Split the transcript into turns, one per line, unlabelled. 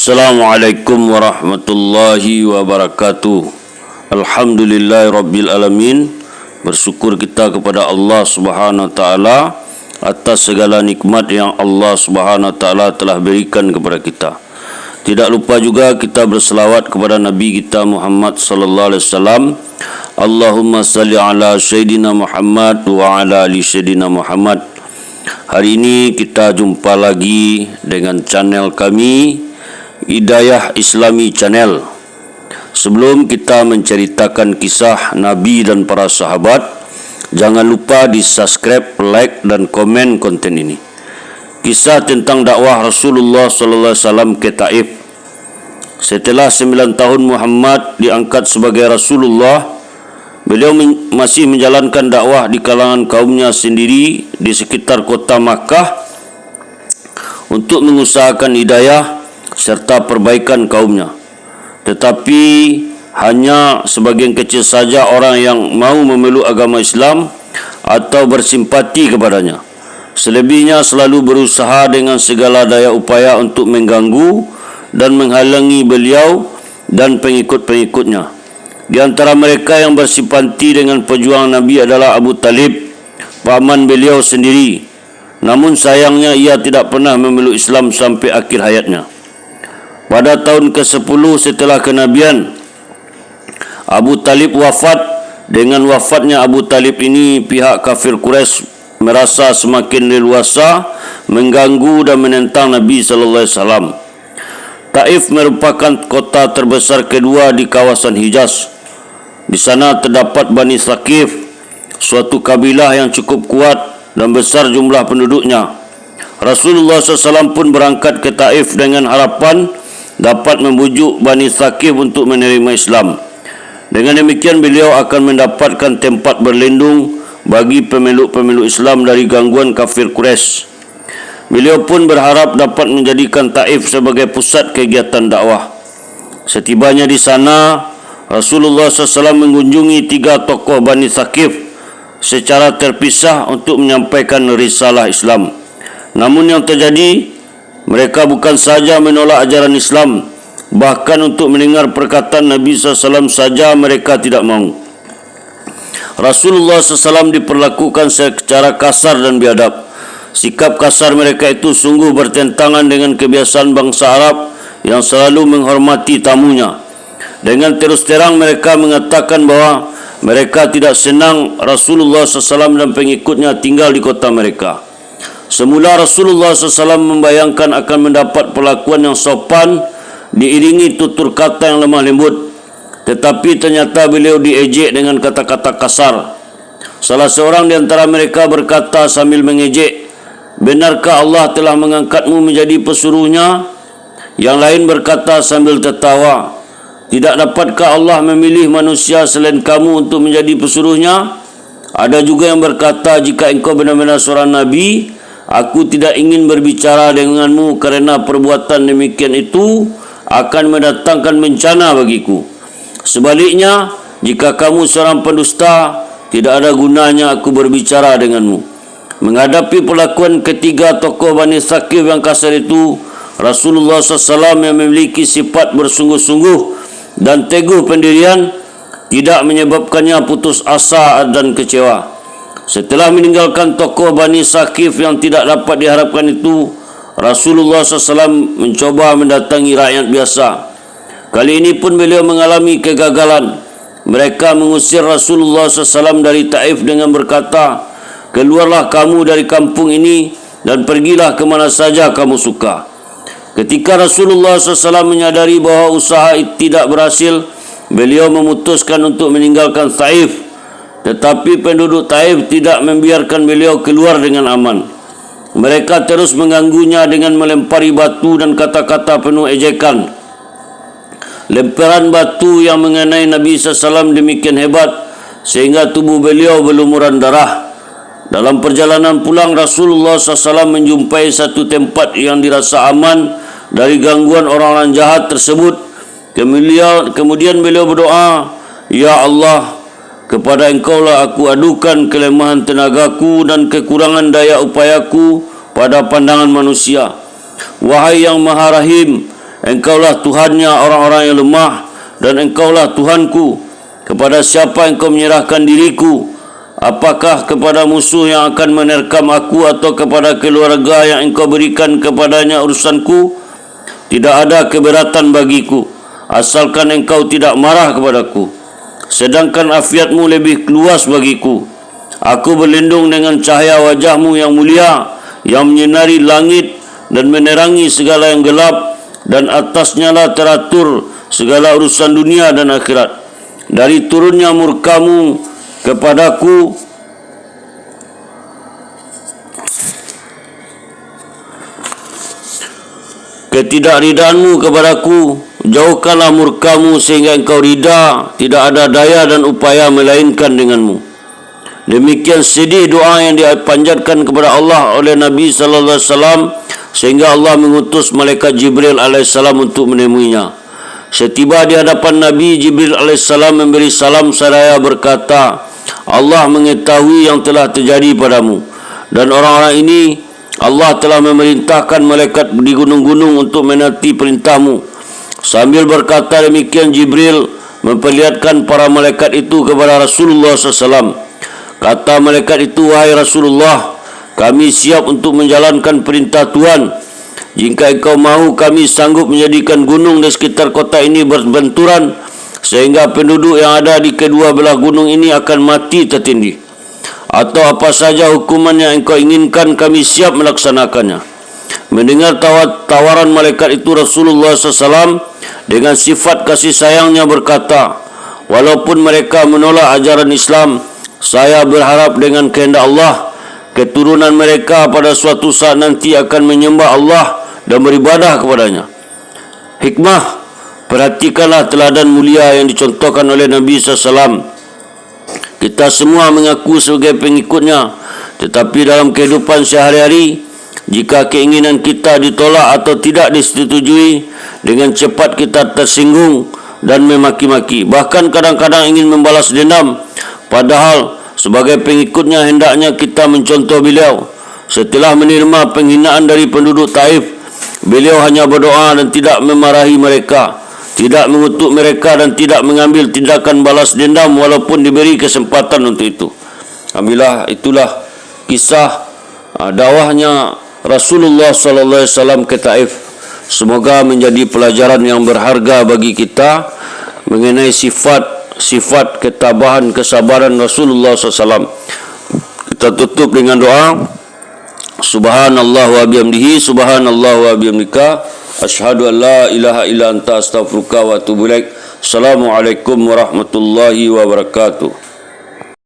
Assalamualaikum warahmatullahi wabarakatuh. Alhamdulillahirabbil alamin. Bersyukur kita kepada Allah Subhanahu wa taala atas segala nikmat yang Allah Subhanahu wa taala telah berikan kepada kita. Tidak lupa juga kita berselawat kepada Nabi kita Muhammad sallallahu alaihi wasallam. Allahumma salli ala sayyidina Muhammad wa ala ali sayyidina Muhammad. Hari ini kita jumpa lagi dengan channel kami Hidayah Islami Channel. Sebelum kita menceritakan kisah Nabi dan para sahabat, jangan lupa di subscribe, like dan komen konten ini. Kisah tentang dakwah Rasulullah sallallahu alaihi wasallam ke Taif. Setelah 9 tahun Muhammad diangkat sebagai Rasulullah, beliau masih menjalankan dakwah di kalangan kaumnya sendiri di sekitar kota Makkah untuk mengusahakan hidayah serta perbaikan kaumnya. Tetapi hanya sebagian kecil saja orang yang mau memeluk agama Islam atau bersimpati kepadanya. Selebihnya selalu berusaha dengan segala daya upaya untuk mengganggu dan menghalangi beliau dan pengikut-pengikutnya. Di antara mereka yang bersimpati dengan perjuangan Nabi adalah Abu Talib, paman beliau sendiri. Namun sayangnya ia tidak pernah memeluk Islam sampai akhir hayatnya. Pada tahun ke-10 setelah kenabian, Abu Talib wafat. Dengan wafatnya Abu Talib ini, pihak kafir Quraisy merasa semakin leluasa mengganggu dan menentang Nabi sallallahu alaihi wasallam. Taif merupakan kota terbesar kedua di kawasan Hijaz. Di sana terdapat Bani Thaqif, suatu kabilah yang cukup kuat dan besar jumlah penduduknya. Rasulullah SAW pun berangkat ke Taif dengan harapan dapat membujuk Bani Thaqif untuk menerima Islam. Dengan demikian beliau akan mendapatkan tempat berlindung bagi pemeluk-pemeluk Islam dari gangguan kafir Quraisy. Beliau pun berharap dapat menjadikan Taif sebagai pusat kegiatan dakwah. Setibanya di sana, Rasulullah SAW mengunjungi 3 tokoh Bani Thaqif secara terpisah untuk menyampaikan risalah Islam. Namun yang terjadi, mereka bukan saja menolak ajaran Islam, bahkan untuk mendengar perkataan Nabi SAW saja mereka tidak mahu. Rasulullah SAW diperlakukan secara kasar dan biadab. Sikap kasar mereka itu sungguh bertentangan dengan kebiasaan bangsa Arab yang selalu menghormati tamunya. Dengan terus terang mereka mengatakan bahawa mereka tidak senang Rasulullah SAW dan pengikutnya tinggal di kota mereka. Semula Rasulullah SAW membayangkan akan mendapat perlakuan yang sopan diiringi tutur kata yang lemah lembut. Tetapi ternyata beliau diejek dengan kata-kata kasar. Salah seorang di antara mereka berkata sambil mengejek, "Benarkah Allah telah mengangkatmu menjadi pesuruhnya?" Yang lain berkata sambil tertawa, "Tidak dapatkah Allah memilih manusia selain kamu untuk menjadi pesuruhnya?" Ada juga yang berkata, "Jika engkau benar-benar seorang Nabi, aku tidak ingin berbicara denganmu kerana perbuatan demikian itu akan mendatangkan bencana bagiku. Sebaliknya, jika kamu seorang pendusta, tidak ada gunanya aku berbicara denganmu." Menghadapi perlakuan ketiga tokoh Bani Thaqif yang kasar itu, Rasulullah SAW yang memiliki sifat bersungguh-sungguh dan teguh pendirian tidak menyebabkannya putus asa dan kecewa. Setelah meninggalkan tokoh Bani Thaqif yang tidak dapat diharapkan itu, Rasulullah SAW mencoba mendatangi rakyat biasa. Kali ini pun beliau mengalami kegagalan. Mereka mengusir Rasulullah SAW dari Taif dengan berkata, "Keluarlah kamu dari kampung ini dan pergilah ke mana saja kamu suka." Ketika Rasulullah SAW menyadari bahawa usaha itu tidak berhasil, beliau memutuskan untuk meninggalkan Taif. Tetapi penduduk Taif tidak membiarkan beliau keluar dengan aman. Mereka terus mengganggunya dengan melempari batu dan kata-kata penuh ejekan. Lemparan batu yang mengenai Nabi SAW demikian hebat sehingga tubuh beliau berlumuran darah. Dalam perjalanan pulang, Rasulullah SAW menjumpai satu tempat yang dirasa aman dari gangguan orang-orang jahat tersebut. Kemudian beliau berdoa, "Ya Allah, kepada engkaulah aku adukan kelemahan tenagaku dan kekurangan daya upayaku pada pandangan manusia. Wahai yang maha rahim, Engkaulah Tuhannya orang-orang yang lemah, dan Engkaulah Tuhanku. Kepada siapa Engkau menyerahkan diriku? Apakah kepada musuh yang akan menerkam aku, atau kepada keluarga yang Engkau berikan kepadanya urusanku? Tidak ada keberatan bagiku, asalkan Engkau tidak marah kepadaku. Sedangkan afiatmu lebih luas bagiku. Aku berlindung dengan cahaya wajahmu yang mulia, yang menyinari langit dan menerangi segala yang gelap, dan atasnya lah teratur segala urusan dunia dan akhirat. Dari turunnya murkamu kepadaku, ketidakridaanmu kepadaku, jauhkanlah murkamu sehingga Engkau rida. Tidak ada daya dan upaya melainkan denganmu. Demikian sedih doa yang dipanjatkan kepada Allah oleh Nabi sallallahu alaihi wasallam, sehingga Allah mengutus malaikat Jibril alaihissalam untuk menemuinya. Setiba di hadapan Nabi, Jibril alaihissalam memberi salam seraya berkata, Allah mengetahui yang telah terjadi padamu, dan orang-orang ini Allah telah memerintahkan malaikat di gunung-gunung untuk menanti perintahmu. Sambil berkata demikian, Jibril memperlihatkan para malaikat itu kepada Rasulullah SAW. Kata malaikat itu, wahai Rasulullah, kami siap untuk menjalankan perintah Tuhan. Jika engkau mahu, kami sanggup menjadikan gunung di sekitar kota ini berbenturan, sehingga penduduk yang ada di kedua belah gunung ini akan mati tertindih. Atau apa saja hukuman yang engkau inginkan, kami siap melaksanakannya. Mendengar tawaran malaikat itu, Rasulullah SAW dengan sifat kasih sayangnya berkata, walaupun mereka menolak ajaran Islam, saya berharap dengan kehendak Allah, keturunan mereka pada suatu saat nanti akan menyembah Allah dan beribadah kepadanya. Hikmah, perhatikanlah teladan mulia yang dicontohkan oleh Nabi SAW. Kita semua mengaku sebagai pengikutnya, tetapi dalam kehidupan sehari-hari, jika keinginan kita ditolak atau tidak disetujui, dengan cepat kita tersinggung dan memaki-maki. Bahkan kadang-kadang ingin membalas dendam. Padahal sebagai pengikutnya hendaknya kita mencontoh beliau. Setelah menerima penghinaan dari penduduk Taif, beliau hanya berdoa dan tidak memarahi mereka, tidak mengutuk mereka, dan tidak mengambil tindakan balas dendam walaupun diberi kesempatan untuk itu. Alhamdulillah, itulah kisah dakwahnya Rasulullah sallallahu alaihi wasallam ke Taif. Semoga menjadi pelajaran yang berharga bagi kita mengenai sifat ketabahan, kesabaran Rasulullah SAW. Kita tutup dengan doa. Subhanallah wa bihamdihi, subhanallah wa bihamdika, asyhadu an la ilaha illa anta astaghfiruka wa atubu ilaik. Assalamualaikum warahmatullahi wabarakatuh.